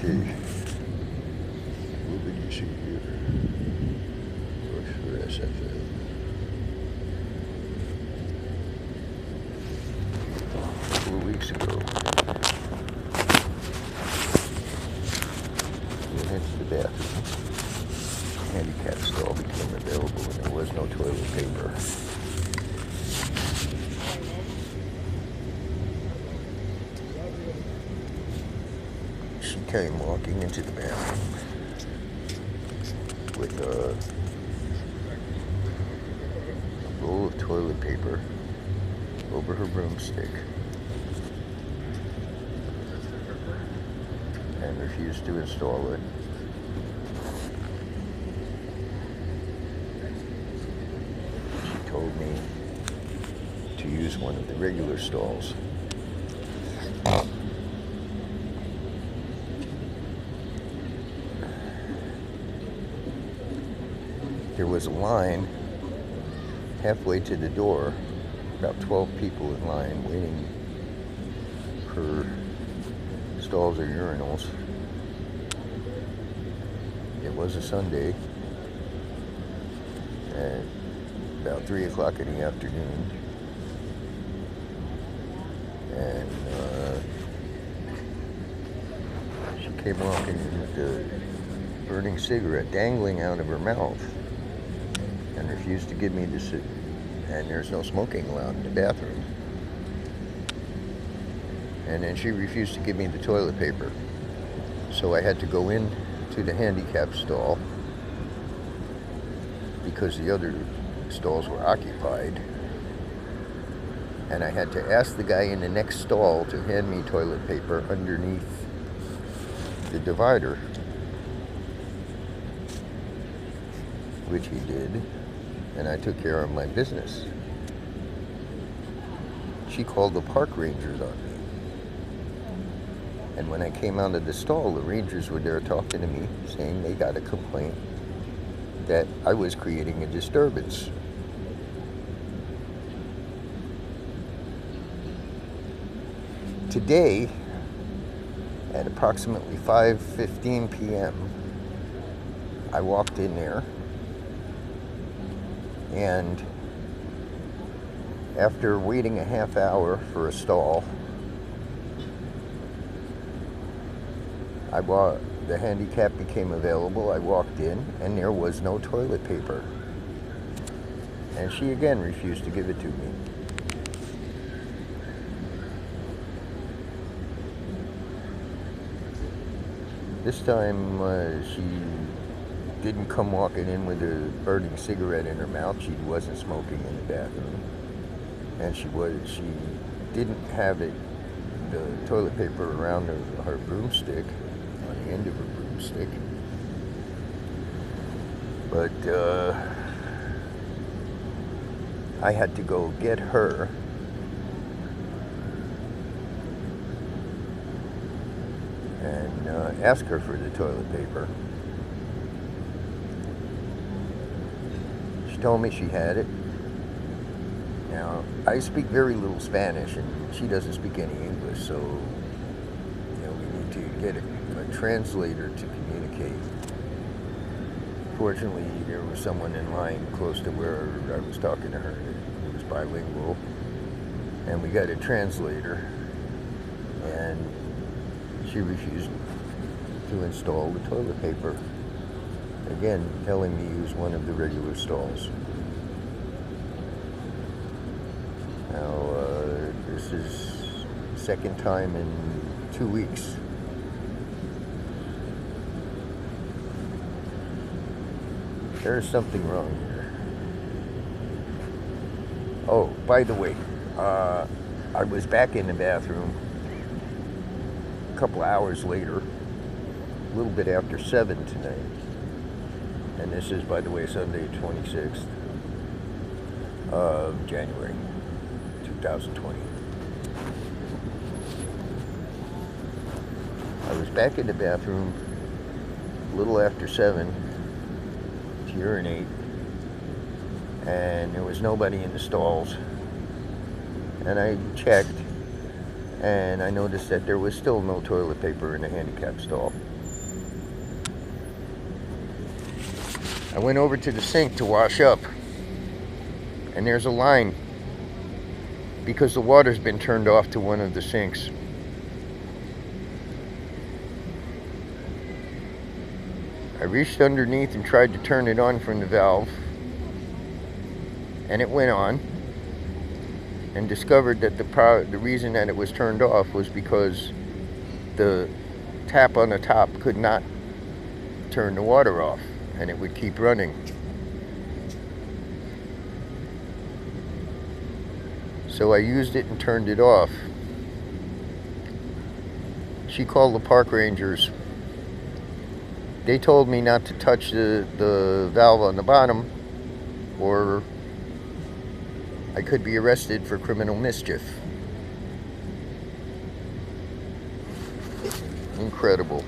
Okay. What did you see here? Push for SFL. 2 weeks ago, we went to the bathroom. Handicap stall became available and there was no toilet paper. She came walking into the bathroom with a roll of toilet paper over her broomstick and refused to install it. She told me to use one of the regular stalls. There was a line halfway to the door, about 12 people in line waiting for stalls or urinals. It was a Sunday at about 3 o'clock in the afternoon, and she came walking in with the burning cigarette dangling out of her mouth and refused to give me the and there's no smoking allowed in the bathroom. And then she refused to give me the toilet paper. So I had to go in to the handicap stall because the other stalls were occupied. And I had to ask the guy in the next stall to hand me toilet paper underneath the divider, which he did, and I took care of my business. She called the park rangers on me. And when I came out of the stall, the rangers were there talking to me, saying they got a complaint that I was creating a disturbance. Today, at approximately 5:15 p.m., I walked in there, and after waiting a half hour for a stall, the handicap became available. I walked in and there was no toilet paper. And she again refused to give it to me. This time she didn't come walking in with a burning cigarette in her mouth. She wasn't smoking in the bathroom. And she didn't have the toilet paper around her broomstick, on the end of her broomstick. But I had to go get her and ask her for the toilet paper. She told me she had it. Now, I speak very little Spanish, and she doesn't speak any English, so we need to get a translator to communicate. Fortunately, there was someone in line close to where I was talking to her who was bilingual, and we got a translator, and she refused to install the toilet paper, again telling me to use one of the regular stalls. Now, this is the second time in 2 weeks. There's something wrong here. Oh, by the way, I was back in the bathroom a couple hours later, a little bit after 7 tonight. And this is, by the way, Sunday, 26th of January, 2020. I was back in the bathroom a little after 7 to urinate, and there was nobody in the stalls. And I checked, and I noticed that there was still no toilet paper in the handicap stall. I went over to the sink to wash up, and there's a line because the water's been turned off to one of the sinks. I reached underneath and tried to turn it on from the valve, and it went on, and discovered that the reason that it was turned off was because the tap on the top could not turn the water off, and it would keep running. So I used it and turned it off. She called the park rangers. They told me not to touch the valve on the bottom, or I could be arrested for criminal mischief. Incredible.